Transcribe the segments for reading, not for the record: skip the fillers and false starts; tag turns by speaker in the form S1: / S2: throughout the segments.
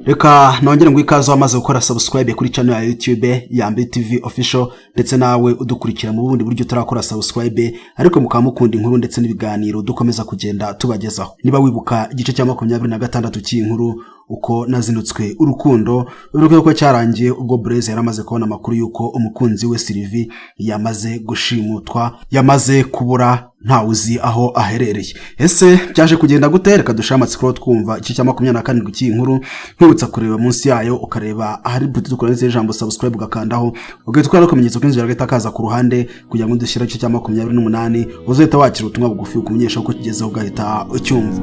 S1: Reka nongere ngo ikaze wamaze gukora subscribe kuri channel ya YouTube Yambi TV official ndetse nawe udukurikira mu bundi buryo turakora subscribe ariko mukamukunda inkuru ndetse n'ibiganiro dukomeza kugenda tubagezaho. Niba wibuka igice cya 26 cy'inkuru uko nazinutswe urukundo ko cyarangiye ubwo Blaise yaramaze kubona amakuru yuko umukunzi we Sylvie yamaze gushimutwa, yamaze kubura nta uzi aho aherereye. Ese byaje kugenda gutereka dushamatse ko twumva iki cya 27 cy'inkuru nkibutsa kureba munsi yayo ukareba ahari buti dukoresheje ijambo subscribe ugakandaho ugatwara kumenyetso kwinjira gutakaza ku ruhande kugira ngo dushyira iki cya 28 uzahita wakira ubutumwa bugufi ukumenyesha ko kigezeho ugahita ucyumva.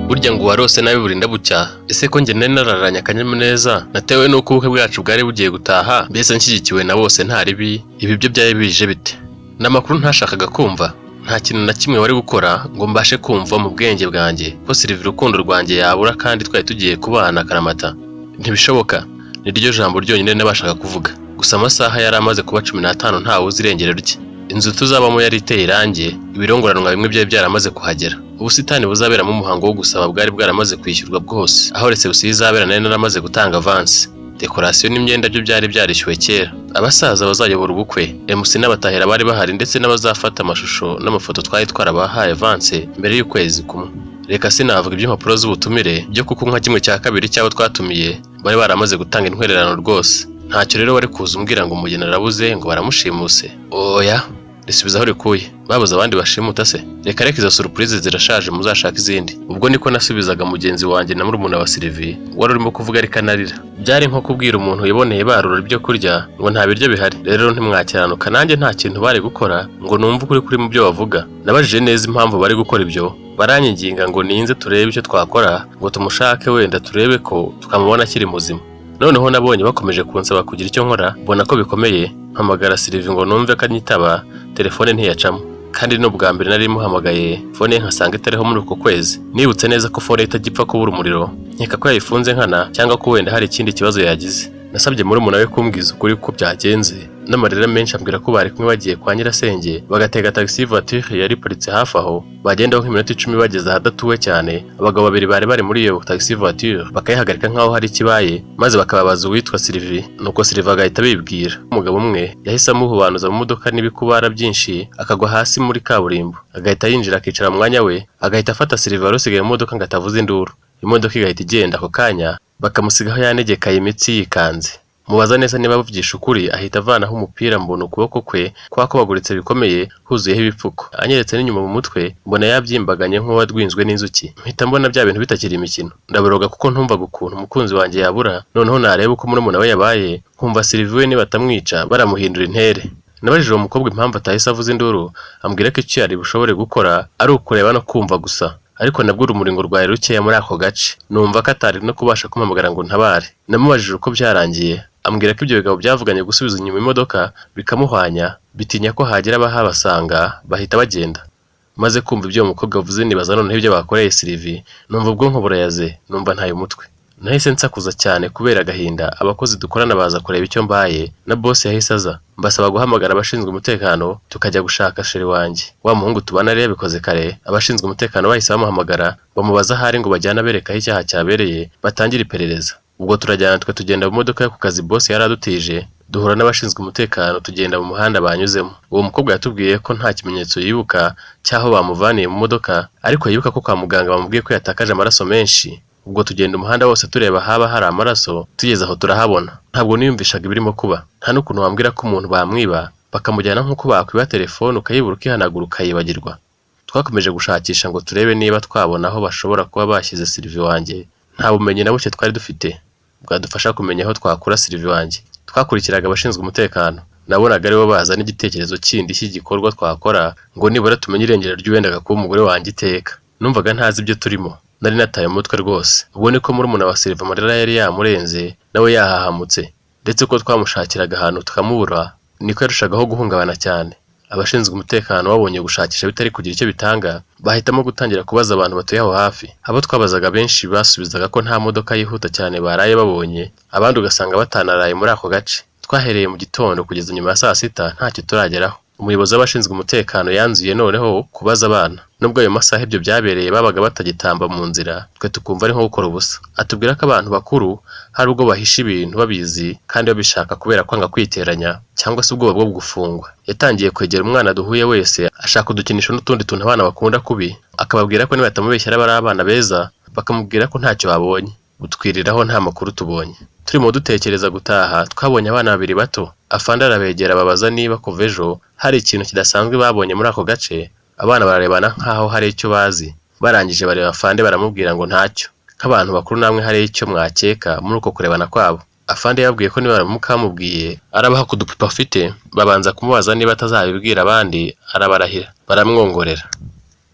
S2: Burya ngo warose nabi burinda bucya. Ese ko nge nararanya akanyamuneza natewe nuko ubukwe bwacu bwari bugiye gutaha, mbese nshyigikiwe na bose nta ribi. Ibi byo byaye bije bite? Namakuru ntashakaga kumva, nta kintu na kimwe wari gukora ngo mbashe kumva mu bwenge bwanjye ko Sylvie urukundo rwanjye yabura kandi twari tugiye kubana akaramata. Ntibishoboka, niryo jambo ryonyine nabashaka kuvuga. Gusa amasaha yari amaze kuba 15 nta uzi irengero rye. Inzu tuzabamo yari iteye irange, ibirongoranwa bimwe byaye byaramaze kuhagera. Ubusitani buzaberamo umuhango wo gusaba bwari bwaramaze kwishyurwa bwose, aho reception izabera nari naramaze gutanga avance. Decoration n'imyenda byo byari byarishyuwe kera. Abasaza bazayobora ubukwe, MC n'abatahira bari bahari ndetse n'abazafata amashusho n'amafoto twari twarabahaye avance mbere y'ukwezi kumwe. Reka sinavuga iby'impapuro z'ubutumire byo kuko nka kimwe cya kabiri cyabo twatumiye bari baramaze gutanga intwererano rwose. Ntacyo rero wari kuza umbwira ngo umugeni arabuze ngo baramushimuse. Oya, risubizaho rikuye. Babuze abandi bashimuta se? Reka izo surprise zirashaje muzashaka izindi. Ubwo niko nasubizaga mugenzi wanjye na murumuna wa Sylvie wari urimo kuvuga ariko narira. Byari nko kubwira umuntu yiboneye barura ibyo kurya ngo nta biryo bihari. Rero ntimwakiranuka, nanjye nta kintu bari gukora ngo numve kuri mu byo bavuga. Nabajije neza impamvu bari gukora ibyo, baranyinginga ngo ninze turebe icyo twakora ngo tumushake wenda turebe ko tukamubona akiri muzima. Noneho nabonye bakomeje kunsaba kugira icyo nkora, mbona ko bikomeye. Mpamagara Sylvie ngo numve ko anyitaba, telefone ntiyacamo. Kandi no bwa mbere nari muhamagaye phone nkasanga itariho muri uko kwezi. Nibutse neza ko phone itagipfa kubura umuriro, nkeka ko yayifunze nkana cyangwa ko wenda hari ikindi kibazo yagize. Nasabye muri umuntu we kumbwiza ukuri ko byagenze. N'amarira menshi ambwira ko bari kumwe bagiye kwa nyirasenge bagatega taxi voiture yari paritse hafi aho, bagendaho nk'iminota 10 bageze ahadatuwe cyane. Abagabo babiri bari muri iyo taxi voiture bakayihagarika nkaho hari ikibaye, maze bakababaza uwitwa Sylvie. Nuko Sylvie agahita bibwira. Umugabo umwe yahise amuhubanuza mu modoka n'ibikubara byinshi akagwa hasi muri kaburimbo, agahita yinjira akicara mu mwanya we, agahita afata Sylvie warusigaye mu modoka ngatavuza induru. Imodoka igahita igenda ako kanya, bakamusigaho yanegekaye imitsi yikanze. Mubaza neza niba bavugisha ukuri, ahita avanaho umupira mbona ukuboko kwe kwakobaguritse bikomeye huzuyeho ibipfuko. Anyeretse n'inyuma mu mutwe mbona yabyimbaganye nk'uwadwinzwe n'inzuki. Mpita mbona bya bintu bitakiri imikino. Ndaboroga kuko ntumvaga ukuntu umukunzi wanjye yabura. Noneho nareba uko murumuna we yabaye, nkumva Sylvie niba batamwica baramuhindura intere. Nabajije uwo mukobwa impamvu atahise avuza induru, ambwira ko icyo yari bushobore gukora ari ukureba no kumva gusa. Ariko nabwo umuringo rwaye rukeya muri ako gace, numva ko atari no kubasha kumpamagara ngo ntabare. Namubajije uko byarangiye, ambwira ko ibyo bigabo byavuganye gusubiza inyuma imodoka bikamuhwanya, bitinya ko hagira abahabasanga bahita bagenda. Maze kumva ibyo umukobwa avuze nibaza noneho ibyo bakoreye Sylvie, numva ubwonko burayaze, numva ntaye umutwe. Nahise nsakuza cyane kubera agahinda. Abakozi dukorana baza kureba icyo mbaye, na boss yahise aza mbasaba guhamagara abashinzwe umutekano tukajya gushaka sheri wanjye. Wa muhungu tubana rero bikoze kare, abashinzwe umutekano bahise bamuhamagara bamubaza hari ngo bajyana bereka aho icyaha cyabereye batangira iperereza. Ubwo turajyana tugenda mu modoka yo ku kazi boss yaradutije, duhura n'abashinzwe umutekano tugenda mu muhanda banyuzemo. Uwo mukobwa yatubwiye ko nta kimenyetso yibuka cyaho bamuvaniye mu modoka, ariko yibuka ko kwa muganga bamubwiye ko yatakaje amaraso menshi. Ubwo tugenda umuhanda wose tureba haba hari amaraso, tugeze aho turahabona. Ntabwo niyumvishaga ibirimo kuba, nta n'ukuntu wambwira ko umuntu bamwiba bakamujyana nk'uko bakwiba telefone ukayibura ukihanagura ukayibagirwa. Twakomeje gushakisha ngo turebe niba twabona aho bashobora kuba bashyize Sylvie wanjye. Nta bumenyi na buke twari dufite bwadufasha kumenya aho twakura Sylvie wanjye. Twakurikiraga abashinzwe umutekano, nabonaga aribo baza n'igitekerezo kindi cy'igikorwa twakora ngo nibura tumenye irengero ry'uwendaga kuba umugore wanjye iteka. Numvaga ntazi ibyo turimo, nari nataye umutwe rwose. Ubwo niko murumuna wa Sylvie amarira yari yamurenze nawe yahahamutse, ndetse ko twamushakiraga ahantu tukamubura niko yarushagaho guhungabana cyane. Abashinzwe umutekano babonye gushakisha bitari kugira icyo bitanga, bahitamo gutangira kubaza abantu batuye aho hafi. Abo twabazaga benshi basubizaga ko nta modoka yihuta cyane baraye babonye, abandi ugasanga batanaraye muri ako gace. Twahereye mu gitondo kugeza nyuma ya saa sita ntacyo turageraho. umuyobozi w'abashinzwe umutekano yanzuye noneho kubaza abana. Nubwo ayo masaha ibyo byabereye babaga batagitamba mu nzira, twe tukumva ari nko gukora ubusa. Atubwira ko abantu bakuru hari ubwo bahisha ibintu babizi kandi babishaka kubera kwanga kwiteranya cyangwa se ubwoba bwo gufungwa. Yatangiye kwegera umwana duhuye wese ashaka udukinisho n'utundi tuntu abana bakunda kubi, akababwira ko nibatamubeshyira bari abana beza, bakamubwira ko ntacyo babonye, butwiriraho nta makuru tubonye. Turimo dutekereza gutaha, twabonye abana babiri bato. Afande arabegera babaza niba kuva ejo hari ikintu kidasanzwe babonye muri ako gace. Abana bararebana nkaho hari icyo bazi. Barangije bareba Afande baramubwira ngo ntacyo. Nk'abantu bakuru namwe hari icyo mwakeka muri uko kurebana kwabo. Afande yabwiye ko niba baramuka bamubwiye arabaha kudupipa afite, babanza kumubaza niba atazabibwira abandi, arabarahira baramwongorera.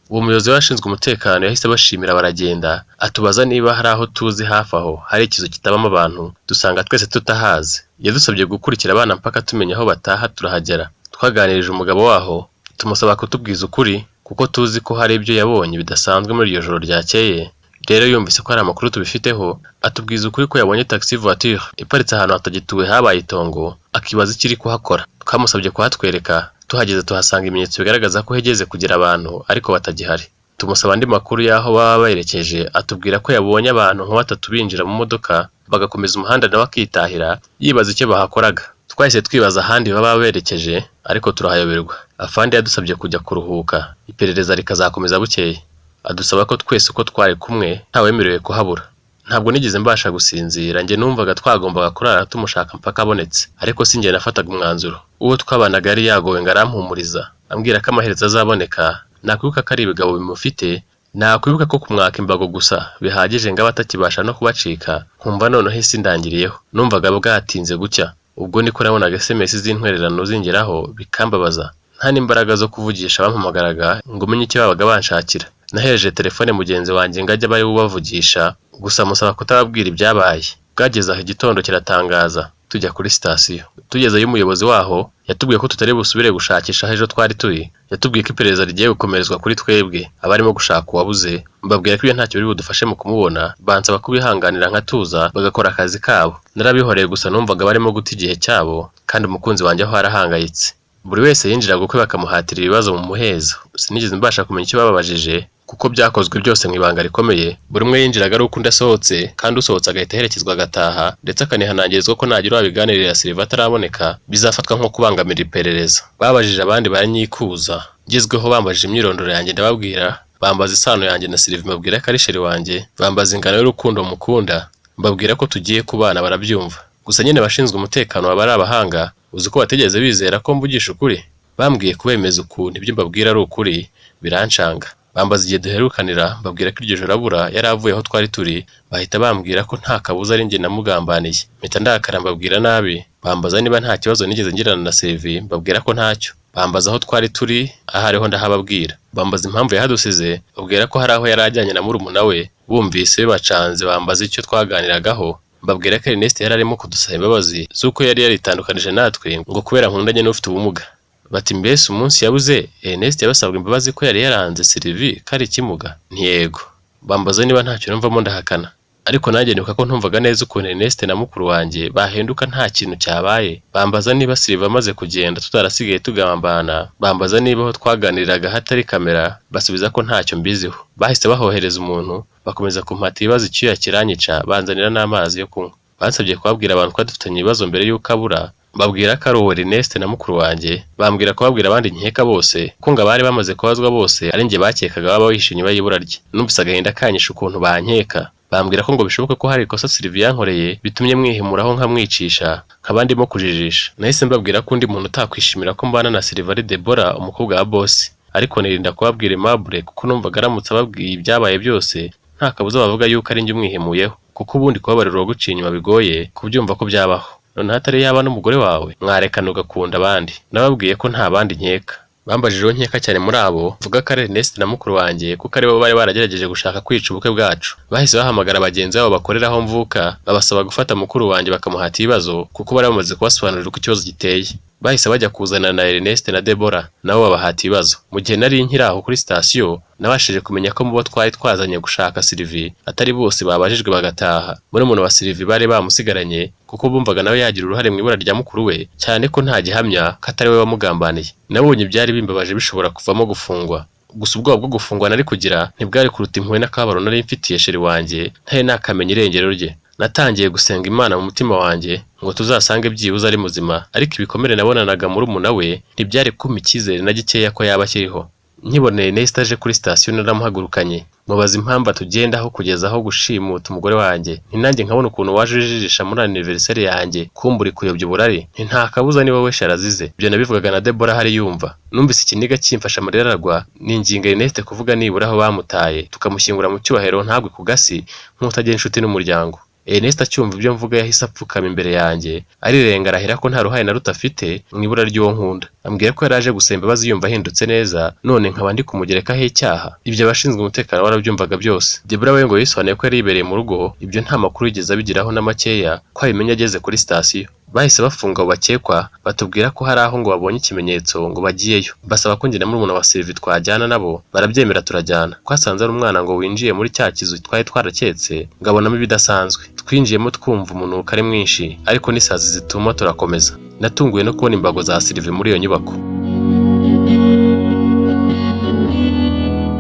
S2: Uwo muyobozi washinzwe umutekano yahise bashimira baragenda, atubaza niba hari aho tuzi hafi aho hari ikizu kitabamo abantu, dusanga twese tutahazi. Yadusabye gukurikira abana mpaka tumenya aho bataha turahagera. Twaganirije umugabo waho tumusaba kutubwiza ukuri kuko tuzi ko hari ibyo yabonye bidasanzwe muri iryo joro ryakeye. Rero yumvise ko hari amakuru tubifiteho, atubwiza ukuri ko yabonye taxi voiture iparitse ahantu hatagituwe habaye itongo, akibaza ikiri kuhakora. Twamusabye kuhatwereka, tuhageze tuhasanga ibimenyetso bigaragaza ko hegeze kugira abantu ariko batagihari. Tumusaba andi makuru y'aho baba baherekeje, atubwira ko yabonye abantu nka batatu binjira mu modoka bagakomeza umuhanda nawe akitahira, yibaza icyo bahakoraga. Twahise twibaza ahandi baba berekeje ariko turahayoberwa. Afande yadusabye kujya kuruhuka, iperereza rikazakomeza bukeye. Adusaba ko twese uko twari kumwe ntawemerewe kuhabura. Ntabwo nigeze mbasha gusinzira, njye numvaga twagombaga kurara tumushaka mpaka abonetse, ariko sinjye nafataga umwanzuro. Uwo twabanaga yari yagowe ngo arampumuriza, ambwira ko amaherezo azaboneka. Nakwibuka ko ari ibigabo bimufite, nakwibuka ko kumwaka imbago gusa bihagije ngo abatakibasha no kubacika. Nkumva noneho isi ndangiriyeho, numvaga bwatinze gucya. Ubwo niko nabonaga SMS z'intwererano zingeraho bikambabaza. Nta n'imbaraga zo kuvugisha bampamagaraga ngo menye icyo babaga banshakira. Nahereje telefone mugenzi wanjye ngo ajye bari bubavugisha, gusa musaba kutababwira ibyabaye. Bwageze aho igitondo kiratangaza, tujya kuri sitasiyo. Tugezeyo umuyobozi waho yatubwiye ko tutari busubire gushakisha ejo twari turi. Yatubwiye ko iperereza rigiye gukomerezwa kuri twebwe abarimo gushaka uwabuze. Mbabwira ko iyo ntacyo biri budufashe mu kumubona, bansaba kubihanganira nkatuza bagakora akazi kabo. Narabihoreye gusa numvaga barimo guta igihe cyabo kandi umukunzi wanjye aho arahangayitse. Buri wese yinjiraga ukwe bakamuhatira ibibazo mu muhezo. Sinigeze mbasha kumenya icyo bababajije kuko byakozwe byose mu ibanga rikomeye. Buri umwe yinjiraga ari uko ndasohotse, kandi usohotse agahita aherekezwa agataha, ndetse akanihanangirizwa ko nagira wabiganirira Silva ataraboneka bizafatwa nko kubangamira iperereza. Babajije abandi baranyikuza, ngezweho bambajije imyirondoro yanjye ndababwira, bambaza isano yanjye na Silva mbabwira ko ari sheri wanjye, bambaza ingano y'urukundo mukunda, mbabwira ko tugiye kubana barabyumva. Gusa nyine bashinzwe umutekano baba ari abahanga, uzi ko bategeze bizera ko mvugisha ukuri. Bambwiye kubemeza ukuntu ibyo mbabwira ari ukuri, birancanga. Bambaza igihe duherukanira, mbabwira ko iryo joro abura yari avuye aho twari turi, bahita bambwira ko nta kabuza ari njye namugambaniye. Mpita ndakara mbabwira nabi. Bambaza niba nta kibazo nigeze ngirana na Silva, mbabwira ko ntacyo. Bambaza aho twari turi, ahariho ndahababwira. Bambaza impamvu yahadusize, babwira ko hari aho yari ajyanye na murumuna we. Bumvise bibacanze bambaza icyo twaganiragaho, mbabwira ko Ernest yari arimo kudusaba imbabazi z'uko yari yaritandukanije natwe ngo kubera nkundanye n'ufite ubumuga. Bati mbese umunsi yabuze Ernest yabasabwa imbabazi ko yari yaranze Silva kari ikimuga. Ntiyego. Bambaza niba ntacyo numvamo ndahakana, ariko nanjye nibuka ko ntumvaga neza ukuntu Ernest na mukuru wanjye bahenduka nta kintu cyabaye. Bambaza niba Silva amaze kugenda tutarasigaye tugambana, bambaza niba aho twaganiriraga hatari kamera, basubiza ko ntacyo mbiziho. Bahise bahohereza umuntu bakomeza kumpata ibibazo icyuya kiranyica, banzanira n'amazi yo kunywa. Bansabye kubabwira abantu ko dufitanye ibibazo mbere y'uko abura, babwira ko ari uwo Ernest na mukuru wanjye. Bambwira ko babwira abandi nkeka bose ko ngo abari bamaze kubazwa bose ari njye bakekaga baba bihishe inyuma y'ibura rye. Numvise agahinda kanyisha ukuntu bankeka. Bambwira ko ngo bishoboka ko hari ikosa Silva yankoreye bitumye mwihimuraho nkamwicisha, nkabandimo kujijisha. Nahise mbabwira ko undi muntu utakwishimira ko mbana na Silva ari Deborah, umukobwa wa boss, ariko nirinda kubabwira Aimable kuko numvaga aramutse ababwiye ibyabaye byose nta kabuza bavuga yuko ari njye umwihimuyeho, kuko ubundi kubabarira uwo guciye inyuma bigoye kubyumva ko byabaho. None hatari yaba n'umugore wawe mwarekana ugakunda abandi. Nababwiye ko nta bandi nkeka. Bambajijeho nkeka cyane muri abo vuga ko ari Ernest na mukuru wanjye kuko ari bo bari baragerageje gushaka kwica ubukwe bwacu. Bahise bahamagara abagenzi babo bakorera aho mvuka, babasaba gufata mukuru wanjye bakamuhata ibibazo kuko bari bamaze kubasobanurira uko ikibazo giteye. bahise bajya kuzana na Ernest na Deborah nabo babahata ibibazo. Mu gihe nari nkiri aho kuri station nabashije kumenya ko mu bo twari twazanye gushaka Sylvie atari bose babajijwe bagataha. Muri umuntu wa Sylvie bari bamusigaranye kuko bumvaga nawe yagira uruhare mu ibura rya mukuru we, cyane ko nta gihamya katari we wamugambaniye. Nabonye byari bimbabaje bishobora kuvamo gufungwa. Gusa ubwoba bwo gufungwa nari kugira ntibwari kuruta impuhwe n'akabaro nari mfitiye sheri wanjye ntari nakamenya irengero rye. Natangiye gusenga Imana mu mutima wanjye ngo tuzasange byibuze ari muzima, ariko ibikomere nabonanaga muri umuna we ntibyari kumpa icyizere na gikeya ko yaba akiriho. Nkiboneye Ernest aje kuri station naramuhagurukanye mubaza impamvu tugendaho kugeza aho gushimuta umugore wanjye. Nanjye nkabona ukuntu waje ujijisha muri anniversaire yanjye kumburi kuyobya uburari, nta kabuza ni wowe sharazize. Ibyo nabivugaga na Deborah hari yumva. Numvise ikiniga kimfasha amarira aragwa, ninginga Ernest kuvuga nibura aho bamutaye tukamushyingura mu cyubahiro ntagwe ku gasi nk'utagira inshuti n'umuryango. Ernest acyumva ibyo mvuga yahise apfukama imbere yanjye arirenga arahira ko nta ruhare na ruto afite mu ibura ry'uwo nkunda. Ambwira ko yaraje gusaba imbabazi yumva ahindutse neza, none nkaba ndi kumugerekaho icyaha. Ibyo abashinzwe umutekano barabyumvaga byose. Deborah we ngo yisobanuye ko yari yibereye mu rugo, ibyo nta makuru yigeze abigiraho na makeya ko abimenya ageze kuri station. Bahise bafunga abo bakekwa batubwira ko hari aho ngo babonye ikimenyetso ngo bagiyeyo. Basaba ko njye na murumuna wa Sylvie twajyana nabo, barabyemera turajyana. Twasanze ari umwana ngo winjiye muri cya kizu twari twaraketse ngabonamo ibidasanzwe. Twinjiyemo twumva umunuko ari mwinshi, ariko n'isazi zituma turakomeza. Natunguwe no kubona imbago za Sylvie muri iyo nyubako.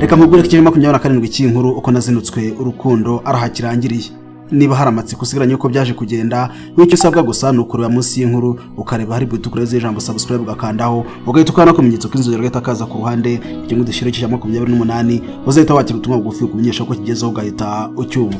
S1: Reka mubwire ko ikinyoma 27 cy'inkuru uko nazinutswe urukundo arahakirangiriye. Niba hari amatsiko usigaranye uko byaje kugenda, wicyo usabwa gusa ni ukureba munsi y'inkuru ukareba hari buto kureze ijambo subscribe ugakandaho, ugahita ukana kumenyetso k'inzogera gahita kaza ku ruhande, icyo ngudushyire cy'ijambo 28 uzahita wakira ubutumwa bugufi kumenyesha ko kigezeho ugahita ucyumva.